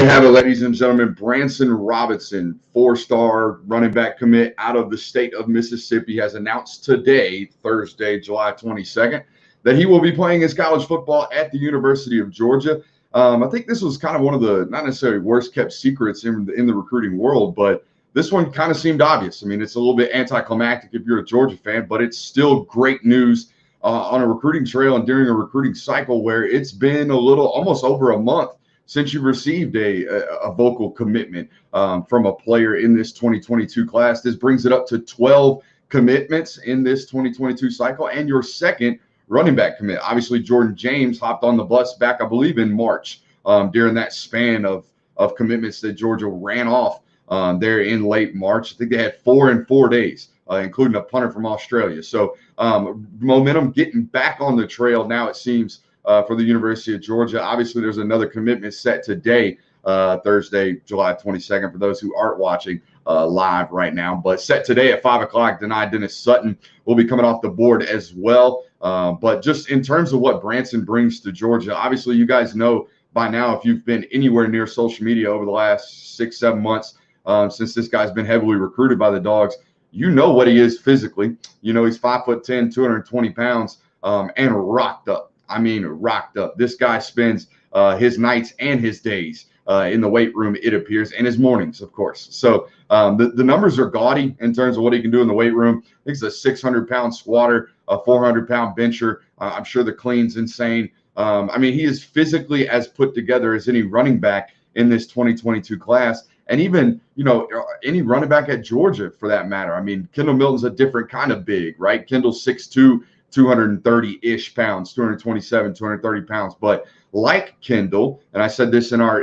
have it, ladies and gentlemen. Branson Robinson, four-star running back commit out of the state of Mississippi, has announced today, Thursday, July 22nd, that he will be playing his college football at the University of Georgia. I think this was kind of one of the not necessarily worst-kept secrets in the recruiting world, but this one kind of seemed obvious. I mean, it's a little bit anticlimactic if you're a Georgia fan, but it's still great news on a recruiting trail and during a recruiting cycle where it's been almost over a month since you received a vocal commitment from a player in this 2022 class. This brings it up to 12 commitments in this 2022 cycle, and your second running back commit. Obviously, Jordan James hopped on the bus back, I believe, in March during that span of commitments that Georgia ran off there in late March. I think they had 4 in 4 days, including a punter from Australia. So momentum getting back on the trail now, it seems, for the University of Georgia. Obviously, there's another commitment set today, Thursday, July 22nd, for those who aren't watching live right now. But set today at 5 o'clock, denied Dennis Sutton will be coming off the board as well. But just in terms of what Branson brings to Georgia, obviously, you guys know by now, if you've been anywhere near social media over the last 6-7 months, since this guy's been heavily recruited by the Dogs, you know what he is physically. You know, he's 5'10", 220 pounds, and rocked up. I mean, rocked up. This guy spends his nights and his days in the weight room, it appears, and his mornings, of course. So the numbers are gaudy in terms of what he can do in the weight room. I think he's a 600-pound squatter, a 400-pound bencher. I'm sure the clean's insane. I mean, he is physically as put together as any running back in this 2022 class. And even, you know, any running back at Georgia, for that matter. I mean, Kendall Milton's a different kind of big, right? Kendall's 6'2", 230-ish pounds, 227, 230 pounds. But like Kendall, and I said this in our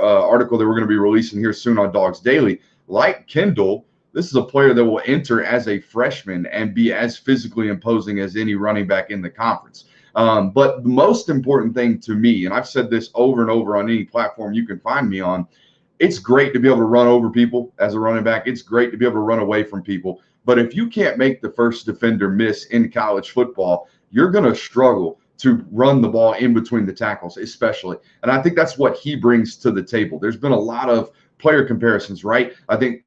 article that we're going to be releasing here soon on Dogs Daily, like Kendall, this is a player that will enter as a freshman and be as physically imposing as any running back in the conference. But the most important thing to me, and I've said this over and over on any platform you can find me on, it's great to be able to run over people as a running back. It's great to be able to run away from people. But if you can't make the first defender miss in college football, you're going to struggle to run the ball in between the tackles, especially. And I think that's what he brings to the table. There's been a lot of player comparisons, right? I think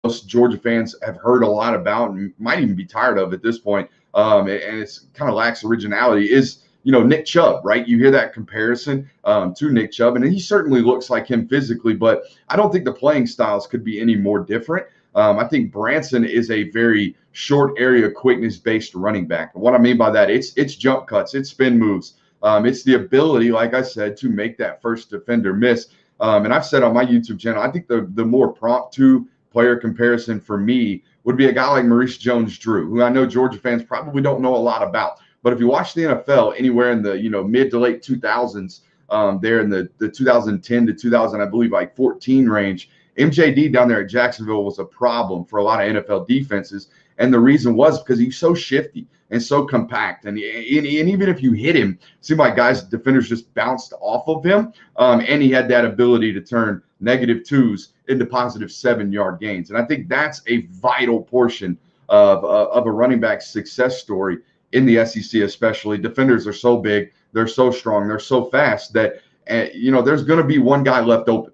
most Georgia fans have heard a lot about and might even be tired of at this point, and it's kind of lacks originality, is, you know, Nick Chubb, right? You hear that comparison to Nick Chubb, and he certainly looks like him physically, but I don't think the playing styles could be any more different. I think Branson is a very short area quickness-based running back. And what I mean by that, it's jump cuts, it's spin moves. It's the ability, like I said, to make that first defender miss. And I've said on my YouTube channel, I think the more prompt player comparison for me would be a guy like Maurice Jones-Drew, who I know Georgia fans probably don't know a lot about. But if you watch the NFL anywhere in the, you know, mid to late 2000s, there in the 2010 to 2000, I believe, like 14 range, MJD down there at Jacksonville was a problem for a lot of NFL defenses. And the reason was because he's so shifty and so compact. And even if you hit him, it seemed like defenders just bounced off of him. And he had that ability to turn -2s into positive 7-yard gains. And I think that's a vital portion of a running back's success story in the SEC, especially. Defenders are so big, they're so strong, they're so fast that, you know, there's going to be one guy left open.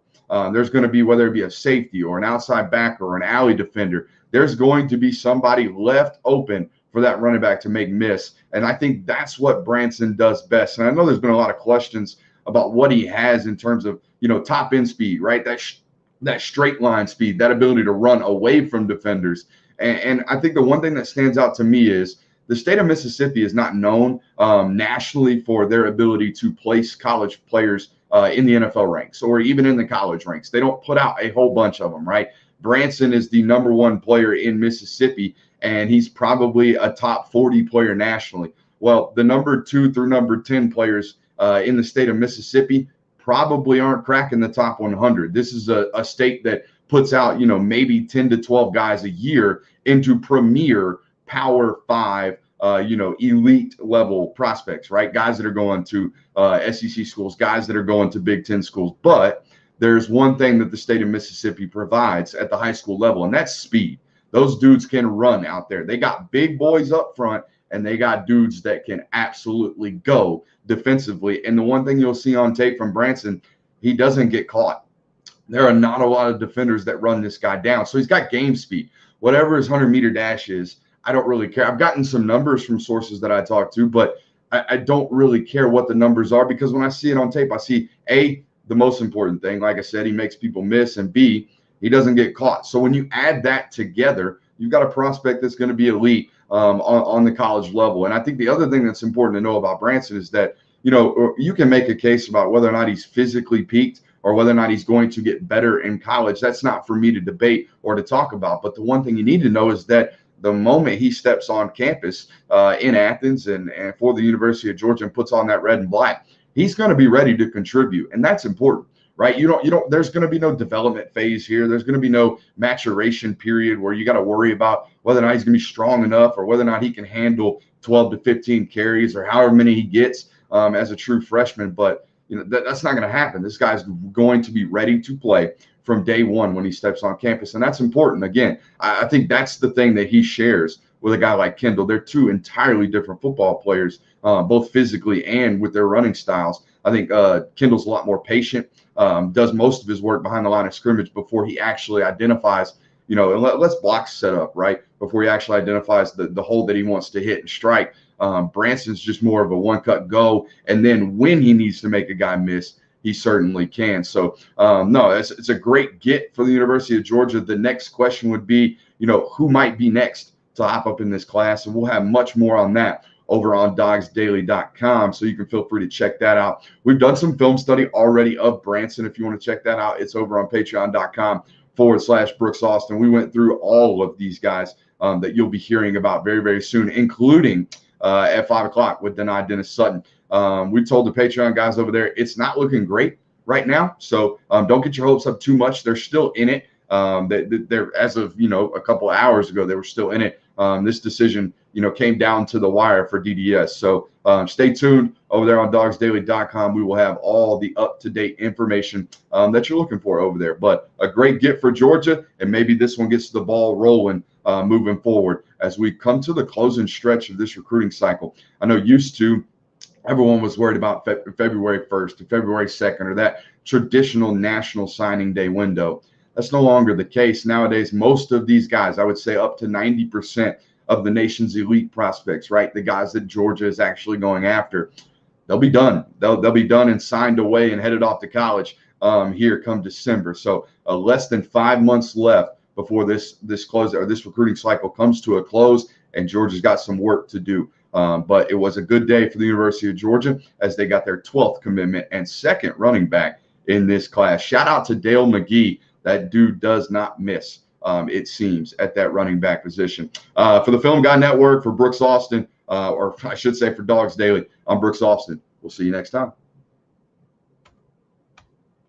There's going to be, whether it be a safety or an outside backer or an alley defender, there's going to be somebody left open for that running back to make miss. And I think that's what Branson does best. And I know there's been a lot of questions about what he has in terms of, you know, top end speed, right? That straight line speed, that ability to run away from defenders. And I think the one thing that stands out to me is the state of Mississippi is not known nationally for their ability to place college players in the NFL ranks or even in the college ranks. They don't put out a whole bunch of them, right? Branson is the #1 player in Mississippi, and he's probably a top 40 player nationally. Well, the number 2 through number 10 players in the state of Mississippi probably aren't cracking the top 100. This is a state that puts out, you know, maybe 10 to 12 guys a year into premier Power 5, you know, elite level prospects, right? Guys that are going to SEC schools, guys that are going to Big Ten schools. But there's one thing that the state of Mississippi provides at the high school level, and that's speed. Those dudes can run out there. They got big boys up front, and they got dudes that can absolutely go defensively. And the one thing you'll see on tape from Branson, he doesn't get caught. there are not a lot of defenders that run this guy down. So he's got game speed. Whatever his 100-meter dash is, I don't really care. I've gotten some numbers from sources that I talked to, but I don't really care what the numbers are, because when I see it on tape, I see A, the most important thing. Like I said, he makes people miss, and B, he doesn't get caught. So when you add that together, you've got a prospect that's going to be elite on the college level. And I think the other thing that's important to know about Branson is that, you can make a case about whether or not he's physically peaked or whether or not he's going to get better in college. That's not for me to debate or to talk about. But the one thing you need to know is that the moment he steps on campus in Athens and for the University of Georgia and puts on that red and black, he's going to be ready to contribute. And that's important, right? There's going to be no development phase here. There's going to be no maturation period where you got to worry about whether or not he's going to be strong enough or whether or not he can handle 12 to 15 carries or however many he gets as a true freshman. But that's not going to happen. This guy's going to be ready to play from day one when he steps on campus. And that's important. Again, I think that's the thing that he shares with a guy like Kendall. They're two entirely different football players, both physically and with their running styles. I think Kendall's a lot more patient, does most of his work behind the line of scrimmage before he actually identifies, and let's block set up, right? Before he actually identifies the hole that he wants to hit and strike. Branson's just more of a one-cut go, and then when he needs to make a guy miss, he certainly can. So, no, it's a great get for the University of Georgia. The next question would be, who might be next to hop up in this class? And we'll have much more on that over on dogsdaily.com, so you can feel free to check that out. We've done some film study already of Branson. If you want to check that out, it's over on patreon.com/Brooks Austin. We went through all of these guys that you'll be hearing about very, very soon, including at 5 o'clock with Denai Dennis Sutton. We told the Patreon guys over there it's not looking great right now, so don't get your hopes up too much. They're still in it. They're as of a couple of hours ago, they were still in it. This decision came down to the wire for DDS. So stay tuned over there on dogsdaily.com. We will have all the up-to-date information that you're looking for over there. But a great get for Georgia, and maybe this one gets the ball rolling moving forward as we come to the closing stretch of this recruiting cycle. I know used to everyone was worried about February 1st to February 2nd or that traditional national signing day window. That's no longer the case. Nowadays, most of these guys, I would say up to 90% of the nation's elite prospects, right, the guys that Georgia is actually going after, they'll be done. They'll be done and signed away and headed off to college here come December. So less than 5 months left before this close or this recruiting cycle comes to a close, and Georgia's got some work to do. But it was a good day for the University of Georgia as they got their 12th commitment and second running back in this class. Shout out to Dale McGee. That dude does not miss, it seems, at that running back position. For the Film Guy Network, for Brooks Austin, or I should say for Dogs Daily, I'm Brooks Austin. We'll see you next time.